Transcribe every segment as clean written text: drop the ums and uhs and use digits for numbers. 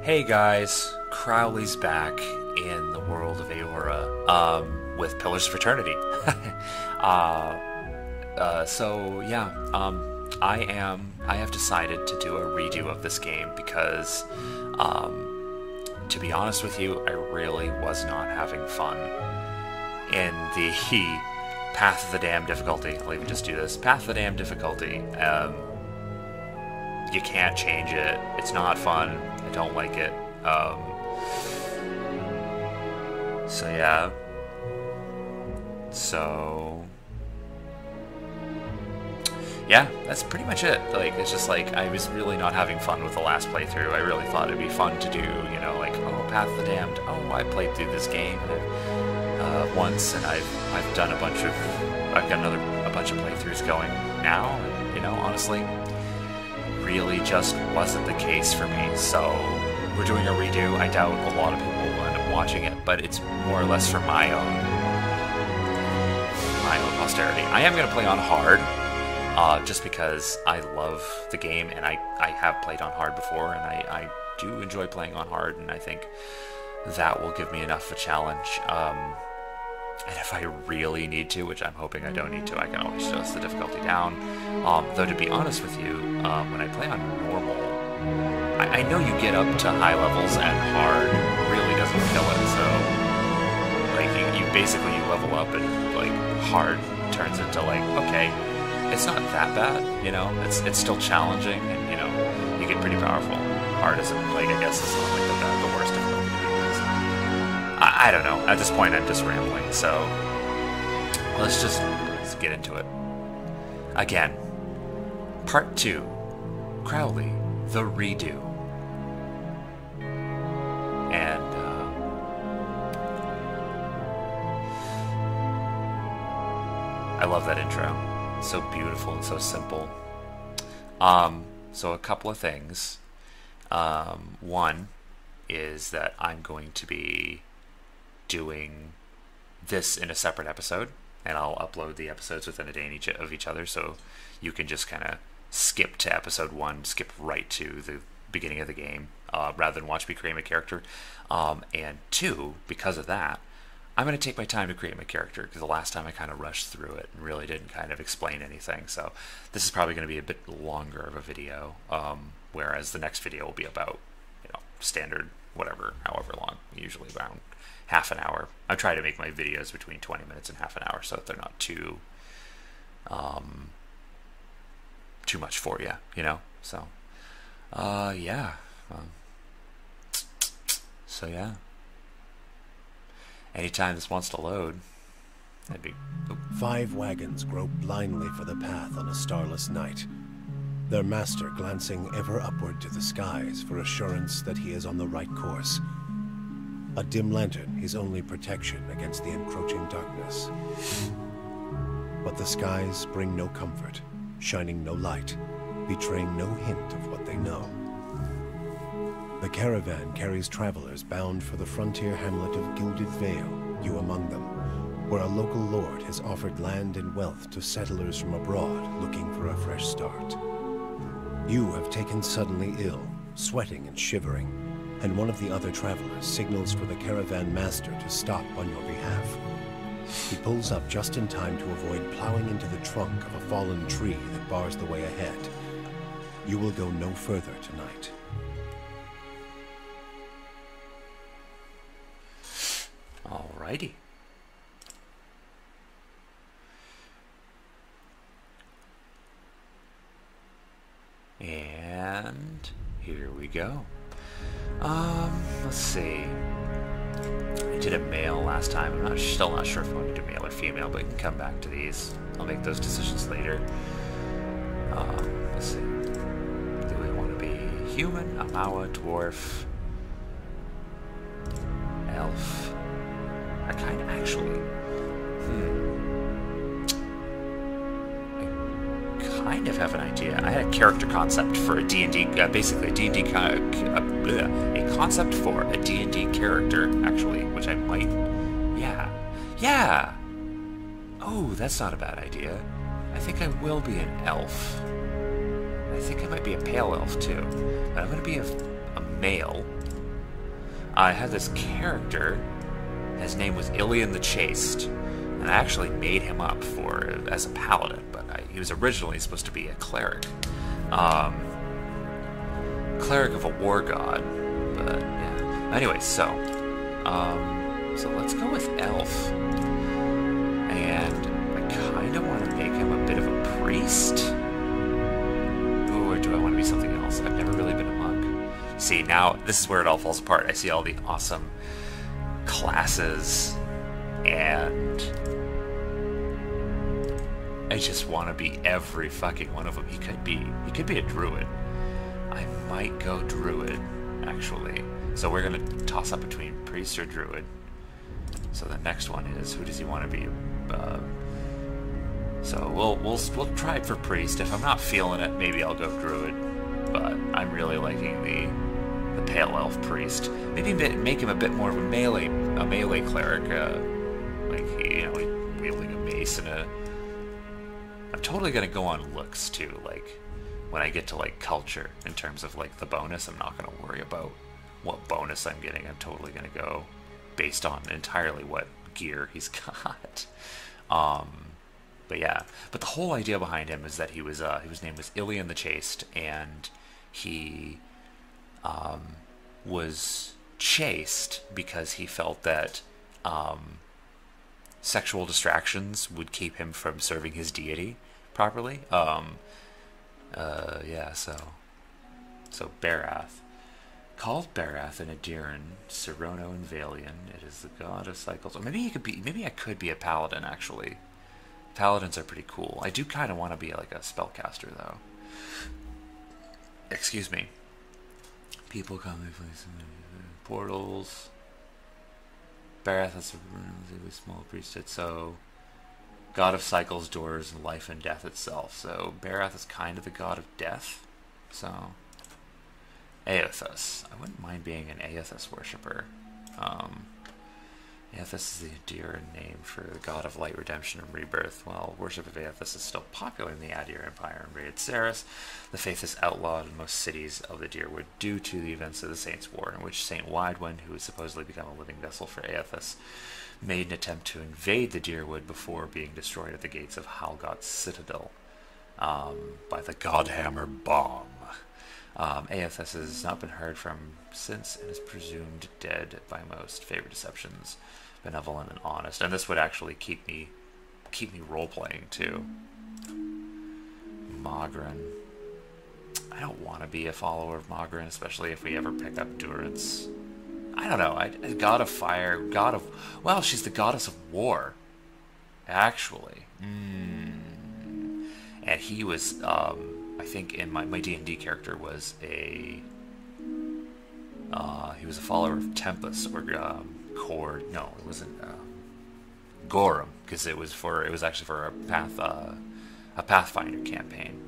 Hey guys, Crowley's back in the world of Aora, with Pillars of Eternity. I have decided to do a redo of this game because, to be honest with you, I really was not having fun in the Path of the Damned difficulty. I'll even just do this. Path of the Damned difficulty. You can't change it. It's not fun. I don't like it. Yeah, that's pretty much it. Like, it's just like, I was really not having fun with the last playthrough. I really thought it'd be fun to do, you know, like, oh, Path of the Damned. Oh, I played through this game once, and I've done a bunch of playthroughs going now, and, you know, honestly, really just wasn't the case for me. So we're doing a redo. I doubt a lot of people will end up watching it, but it's more or less for my own posterity. I am going to play on hard, just because I love the game, and I have played on hard before, and I do enjoy playing on hard, and I think that will give me enough of a challenge. And if I really need to, which I'm hoping I don't need to, I can always adjust the difficulty down. Though, to be honest with you, when I play on normal, I know you get up to high levels, and hard really doesn't kill it. So, like, you basically level up, and, like, hard turns into, like, okay, it's not that bad, you know? It's still challenging, and, you know, you get pretty powerful. Hard isn't, like, I guess it's not, like, the worst difficulty. I don't know. At this point, I'm just rambling, so let's get into it. Again, Part 2, Crowley, the Redo. And, I love that intro. It's so beautiful and so simple. So a couple of things. One is that I'm going to be doing this in a separate episode, and I'll upload the episodes within a day of each other, so you can just kind of skip to episode 1, skip right to the beginning of the game, rather than watch me create my character. And 2, because of that, I'm going to take my time to create my character, because the last time I kind of rushed through it and really didn't kind of explain anything, so this is probably going to be a bit longer of a video, whereas the next video will be about, you know, standard, whatever, however long, usually around half an hour. I try to make my videos between 20 minutes and half an hour so that they're not too much for you, you know? So, yeah. Anytime this wants to load, that'd be... Oh. 5 wagons grope blindly for the path on a starless night, their master glancing ever upward to the skies for assurance that he is on the right course. A dim lantern, his only protection against the encroaching darkness. But the skies bring no comfort, shining no light, betraying no hint of what they know. The caravan carries travelers bound for the frontier hamlet of Gilded Vale, you among them, where a local lord has offered land and wealth to settlers from abroad looking for a fresh start. You have taken suddenly ill, sweating and shivering, and one of the other travelers signals for the caravan master to stop on your behalf. He pulls up just in time to avoid plowing into the trunk of a fallen tree that bars the way ahead. You will go no further tonight. Alrighty. And here we go. Let's see. I did a male last time. I'm still not sure if I want to do male or female, but we can come back to these. I'll make those decisions later. Let's see. Do we want to be human, a Mawa, dwarf, elf? I kind of actually... I kind of have an idea. I had a character concept for a D&D, basically a D&D, a concept for a D&D character, actually, which I might, yeah. Oh, that's not a bad idea. I think I will be an elf. I think I might be a pale elf, too. But I'm going to be a male. I had this character. His name was Ilian the Chaste, and I actually made him up as a paladin, but he was originally supposed to be a cleric. Cleric of a war god, but yeah. Anyway, so let's go with elf, and I kind of want to make him a bit of a priest, or do I want to be something else? I've never really been a monk. See, now this is where it all falls apart. I see all the awesome classes, and I just want to be every fucking one of them. He could be a druid. I might go druid, actually. So we're gonna toss up between priest or druid. So the next one is, who does he want to be? So we'll try it for priest. If I'm not feeling it, maybe I'll go druid. But I'm really liking the pale elf priest. Maybe make him a bit more of a melee cleric. Like he's wielding a mace and a. I'm totally gonna go on looks too. Like when I get to like culture in terms of like the bonus, I'm not gonna worry about what bonus I'm getting. I'm totally gonna go based on entirely what gear he's got. But yeah, but the whole idea behind him is that his name was Ilian the Chaste, and he was chaste because he felt that sexual distractions would keep him from serving his deity properly. Yeah, so Barath. Called Barath in Adiran, Sirono and Valian, it is the god of cycles. Or maybe I could be a paladin, actually. Paladins are pretty cool. I do kind of want to be like a spellcaster, though. Excuse me. People come in portals. Barath has a really small priesthood, so god of cycles, doors, and life and death itself. So Barath is kind of the god of death. So Aethus. I wouldn't mind being an Aethus worshipper. Aethus is the Adiran name for the god of light, redemption, and rebirth. While worship of Aethus is still popular in the Adir Empire and Raid Saris, the faith is outlawed in most cities of the Dyrwood due to the events of the Saints' War, in which Saint Widewyn, who has supposedly become a living vessel for Aethus, made an attempt to invade the Dyrwood before being destroyed at the gates of Halgot's citadel by the Godhammer bomb. Aethus has not been heard from since and is presumed dead by most. Favor deceptions, benevolent and honest, and this would actually keep me role-playing too. Mogren. I don't want to be a follower of Mogren, especially if we ever pick up Durance. I don't know. God of fire, well, she's the goddess of war, actually. And he was, I think in my D&D character was he was a follower of Tempest or Cord. No, it wasn't Gorham, because it was actually for a Pathfinder campaign.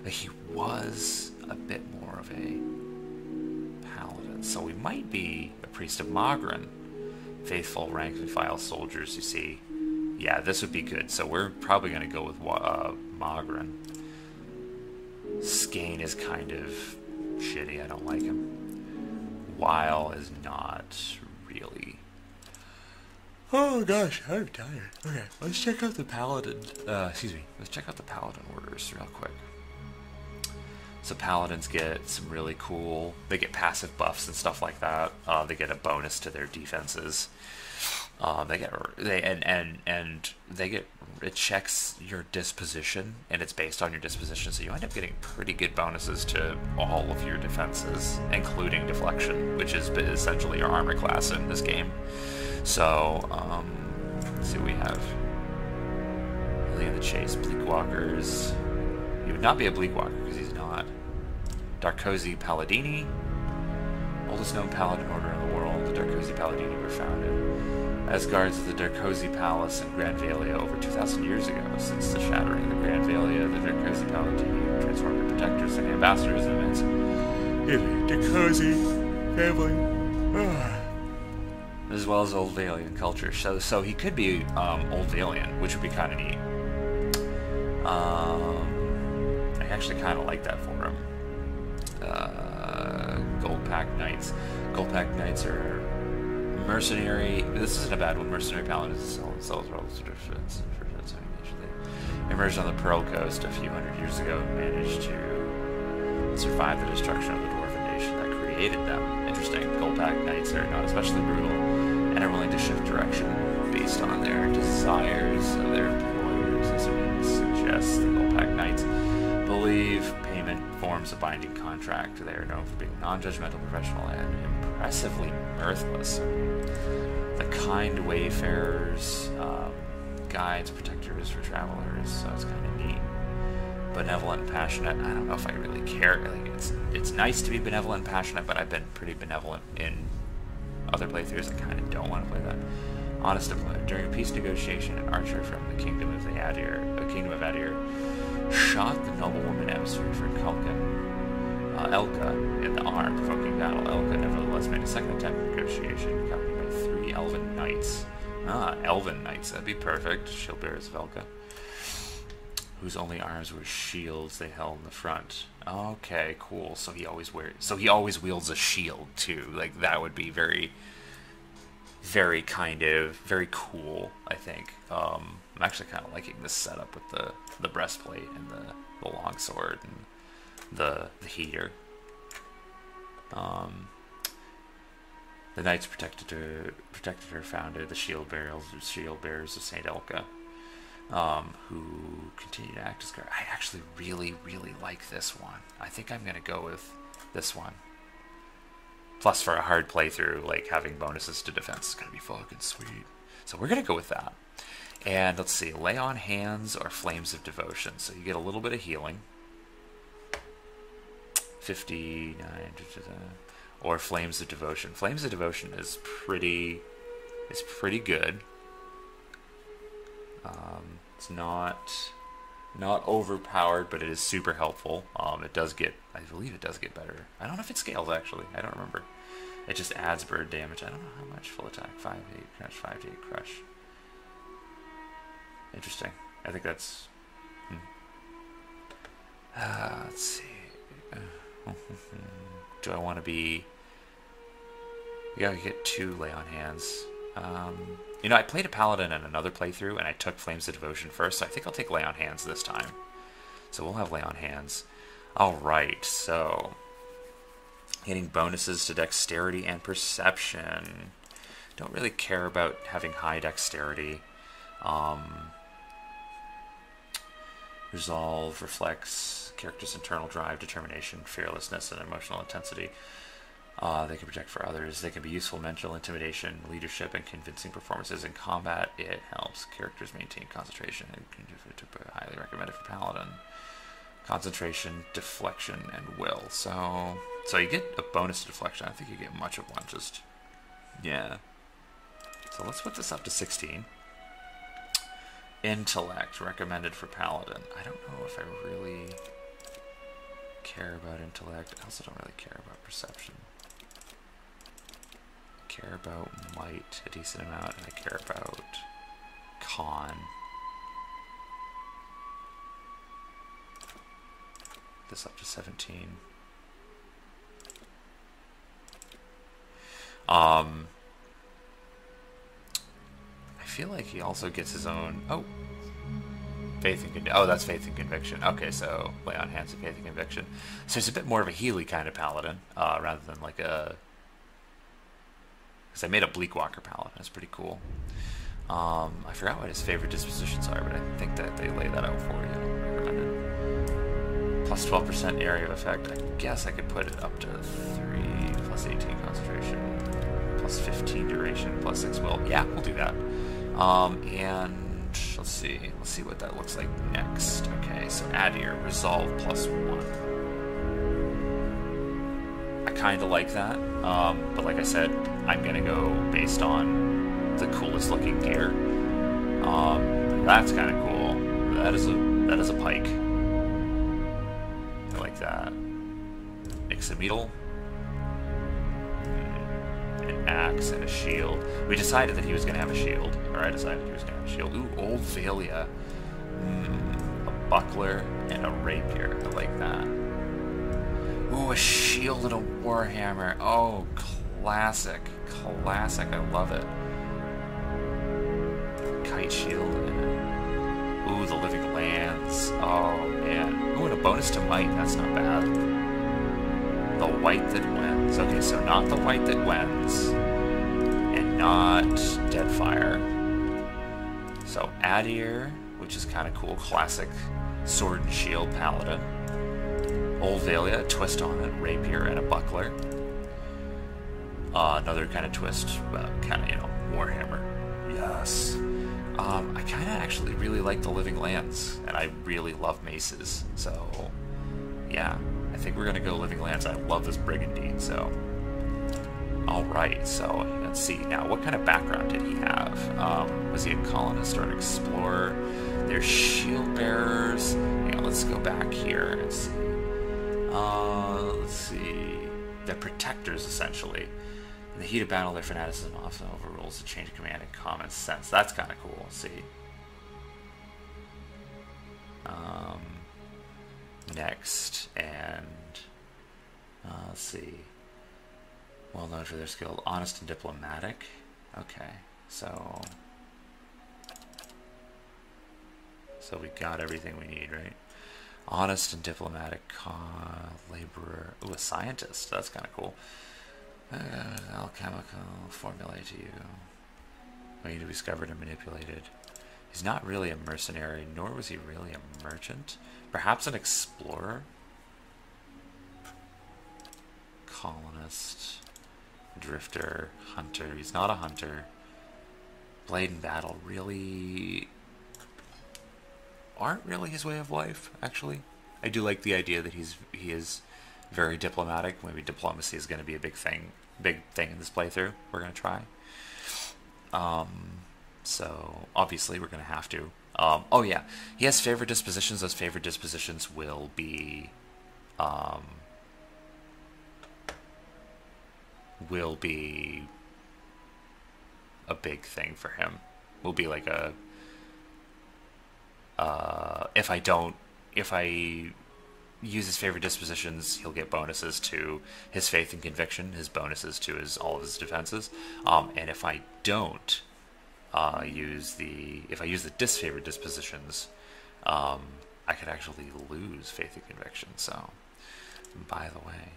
But he was a bit more of a paladin, so we might be a priest of Mogren. Faithful rank and file soldiers, you see. Yeah, this would be good. So we're probably going to go with Mogren. Skane is kind of shitty. I don't like him. Weil is not really. Oh gosh, I'm tired. Okay, let's check out the paladin. Let's check out the paladin orders real quick. So paladins get some really cool. They get passive buffs and stuff like that. They get a bonus to their defenses. It checks your disposition, and it's based on your disposition, so you end up getting pretty good bonuses to all of your defenses, including deflection, which is essentially your armor class in this game. So, let's see what we have. Ilian the Chaste, Bleakwalkers. He would not be a Bleakwalker because he's not. Darkosi Paladini, oldest known paladin order in the world. The Darkosi Paladini were founded as guards of the Darkosi Palace in Grand Valia over 2,000 years ago. Since the shattering of the Grand Valia, the Darkosi Paladini transformed into protectors and ambassadors of its Darkosi family, as well as Old Valian culture. So he could be Old Valian, which would be kind of neat. I actually kind of like that for him. Gold Pack Knights. Gold Pack Knights are Mercenary. This isn't a bad one. Mercenary paladin sells relative defense. Emerged on the Pearl Coast a few hundred years ago and managed to survive the destruction of the dwarven nation that created them. Interesting. Golpak Knights are not especially brutal and are willing to shift direction based on their desires of their employers. This suggests the Golpak Knights believe payment forms a binding contract. They are known for being non-judgmental, professional, and impressively mirthless. The kind wayfarers, guides, protectors for travelers, so it's kind of neat. Benevolent and passionate. I don't know if I really care. Like, it's nice to be benevolent and passionate, but I've been pretty benevolent in other playthroughs. I kind of don't want to play that. Honest diplomat. During a peace negotiation, an archer from the Kingdom of Adir shot the noblewoman emissary for Elka in the arm, provoking battle. Elka nevertheless made a second attempt at negotiation, accompanied by 3 elven knights. Elven knights, that'd be perfect. Shield bearers of Elka, whose only arms were shields they held in the front. Okay, cool. So he always wields a shield too. Like, that would be very, very cool, I think. I'm actually kind of liking this setup with the breastplate and the longsword and the heater. The knights protected her founder, the shield bearers of Saint Elka, who continue to act as guard. I actually really like this one. I think I'm gonna go with this one. Plus, for a hard playthrough, like, having bonuses to defense is gonna be fucking sweet. So we're gonna go with that. And let's see, lay on hands or flames of devotion. So you get a little bit of healing. 59. Or Flames of Devotion. Flames of Devotion is pretty good. It's not overpowered, but it is super helpful. I believe it does get better. I don't know if it scales, actually. I don't remember. It just adds bird damage. I don't know how much. Full attack, 5 to 8 crush, 5 to 8 crush. Interesting. I think that's... let's see. Do I want to be... Yeah, you get 2 lay on hands. You know, I played a paladin in another playthrough, and I took Flames of Devotion first, so I think I'll take lay on hands this time. So we'll have lay on hands. Alright, so... Getting bonuses to dexterity and perception. Don't really care about having high dexterity. Resolve reflects character's internal drive, determination, fearlessness, and emotional intensity. They can project for others. They can be useful mental intimidation, leadership, and convincing performances in combat. It helps characters maintain concentration and highly recommended for paladin. Concentration, deflection, and will. So you get a bonus to deflection. I think you get much of one. Just, yeah. So let's put this up to 16. Intellect, recommended for paladin. I don't know if I really care about intellect. I also don't really care about perception. I care about might a decent amount, and I care about con. This up to 17. I feel like he also gets his own... Oh! Faith and that's Faith and Conviction. Okay, so lay on hands and Faith and Conviction. So it's a bit more of a Healy kind of paladin, rather than like a... Because I made a Bleakwalker paladin. That's pretty cool. I forgot what his favorite dispositions are, but I think that they lay that out for you. Recommended. Plus 12% area effect. I guess I could put it up to 3, plus 18 concentration, plus 15 duration, plus 6 will. Yeah, we'll do that. And let's see what that looks like next. Okay, so add here, resolve plus 1. I kind of like that, but like I said, I'm gonna go based on the coolest looking gear. That's kind of cool. That is a pike. I like that. Ixametal. An axe and a shield. We decided that he was going to have a shield. Or I decided he was going to have a shield. Ooh, Old Valia. A buckler and a rapier. I like that. Ooh, a shield and a warhammer. Oh, Classic. Classic. I love it. Kite shield. Ooh, the living lands. Oh, man. Ooh, and a bonus to might. That's not bad. The white that wins. Okay, so not the white that wins. And not Deadfire. So Adir, which is kind of cool. Classic sword and shield paladin. Old Valia, twist on it. Rapier and a buckler. Another kind of twist. Kind of, you know, Warhammer. Yes. I kind of actually really like the living lands, and I really love maces, so yeah, I think we're gonna go living lands. I love this brigandine, so alright, so let's see now, what kind of background did he have? Was he a colonist or an explorer? They're shield bearers. Yeah, let's go back here and see. Let's see. They're protectors, essentially. In the heat of battle, their fanaticism often overrules the change of command and common sense. That's kind of cool. Let's see. Next, and let's see. Well known for their skill, honest and diplomatic. Okay, so we got everything we need, right? Honest and diplomatic, laborer. Ooh, a scientist. That's kind of cool. Alchemical formulae to you. Waiting to be discovered and manipulated. He's not really a mercenary, nor was he really a merchant. Perhaps an explorer? Colonist. Drifter. Hunter. He's not a hunter. Blade and battle really aren't really his way of life, actually. I do like the idea that he is very diplomatic. Maybe diplomacy is going to be a big thing in this playthrough. We're going to try. So obviously we're going to have to. Oh yeah, he has favorite dispositions. Those favorite dispositions will be a big thing for him. Will be like a if I use his favorite dispositions, he'll get bonuses to his faith and conviction, his bonuses to all of his defenses. And if I don't use the disfavored dispositions, I could actually lose faith and conviction. So, by the way,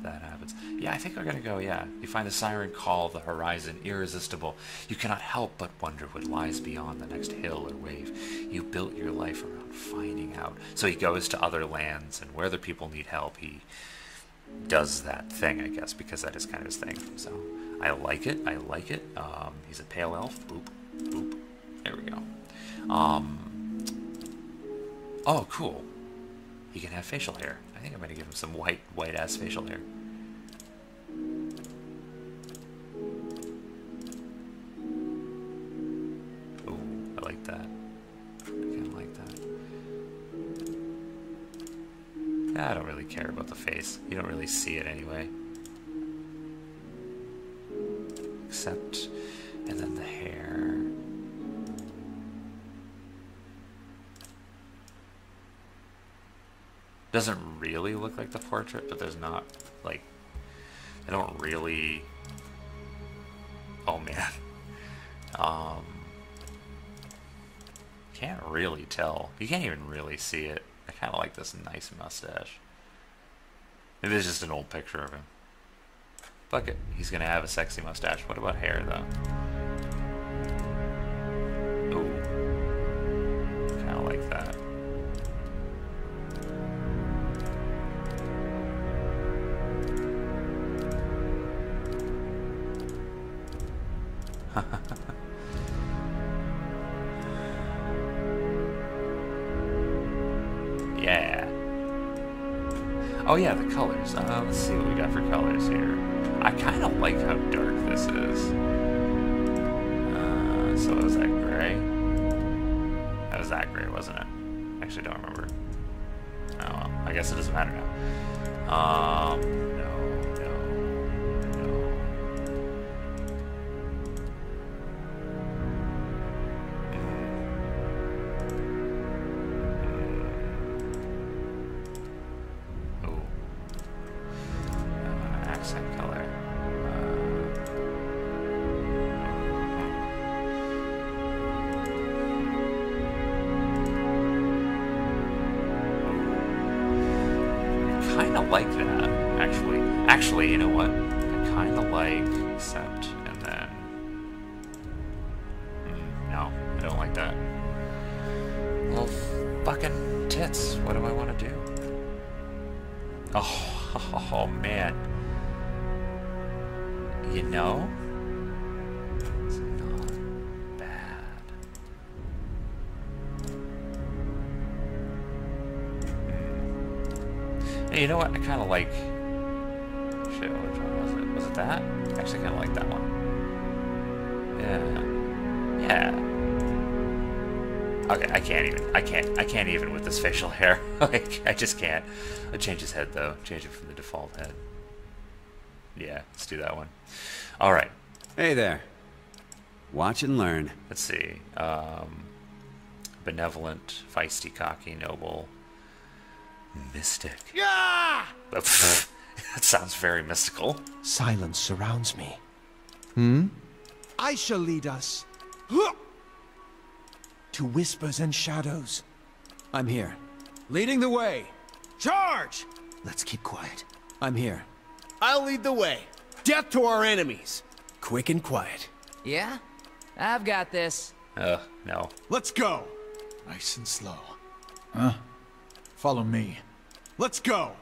that happens. Yeah, I think we're gonna go. Yeah, you find the siren call of the horizon irresistible. You cannot help but wonder what lies beyond the next hill or wave. You built your life around finding out. So he goes to other lands, and where the people need help, he does that thing, I guess, because that is kind of his thing. So I like it. I like it. He's a pale elf. Boop, boop. There we go. Oh, cool. He can have facial hair. I think I'm going to give him some white-ass facial hair. Ooh, I like that. I kind of like that. I don't really care about the face. You don't really see it anyway. Except, and then the hair. Doesn't really look like the portrait, but there's not, like, I don't really, oh man, can't really tell. You can't even really see it. I kind of like this nice mustache. Maybe it's just an old picture of him. Fuck it, he's gonna have a sexy mustache. What about hair, though? Ooh, kind of like that. Yeah. Oh yeah, the colors. Let's see what we got for colors here. I kind of like how dark this is. So was that gray? That was that gray, wasn't it? Actually, don't remember. Oh well, I guess it doesn't matter now. No. Accent color. kind of like that, actually. Actually, you know what? I kind of like accept, and then... no, I don't like that. Well, fucking tits. What do I want to do? Oh, man. You know? It's not bad. Hey, you know what? I kind of like... shit, which one was it? Was it that? I actually kind of like that one. Yeah. Yeah. Okay, I can't even with this facial hair. Like, I just can't. I'll change his head, though. Change it from the default head. Yeah, let's do that one. Alright. Hey there. Watch and learn. Let's see. Benevolent, feisty, cocky, noble, mystic. Yeah! That sounds very mystical. Silence surrounds me. I shall lead us to whispers and shadows. I'm here. Leading the way. Charge! Let's keep quiet. I'm here. I'll lead the way. Death to our enemies. Quick and quiet. Yeah? I've got this. No. Let's go. Nice and slow. Huh? Follow me. Let's go.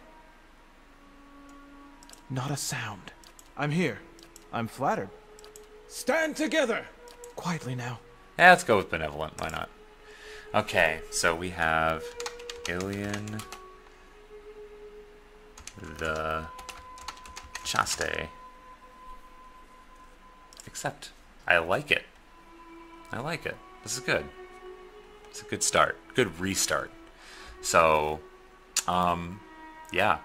Not a sound. I'm here. I'm flattered. Stand together. Quietly now. Yeah, let's go with benevolent. Why not? Okay, so we have Ilian the Chaste. Except, I like it. I like it. This is good. It's a good start. Good restart. So, yeah.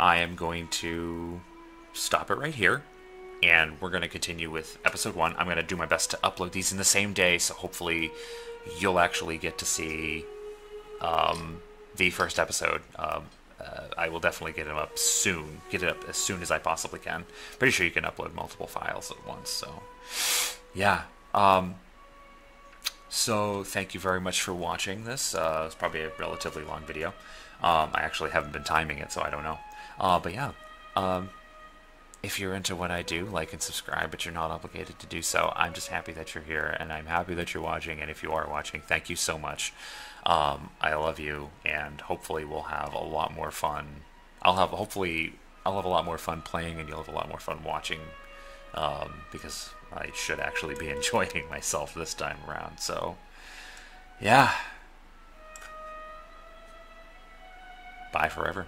I am going to stop it right here. And we're going to continue with episode 1. I'm going to do my best to upload these in the same day, so hopefully you'll actually get to see the first episode. I will definitely get it up soon. Get it up as soon as I possibly can. Pretty sure you can upload multiple files at once, so yeah. So thank you very much for watching this. It's probably a relatively long video. I actually haven't been timing it, so I don't know. But yeah. If you're into what I do, like and subscribe, but you're not obligated to do so. I'm just happy that you're here, and I'm happy that you're watching, and if you are watching, thank you so much. I love you, and hopefully we'll have a lot more fun. Hopefully I'll have a lot more fun playing, and you'll have a lot more fun watching, because I should actually be enjoying myself this time around, so yeah. Bye forever.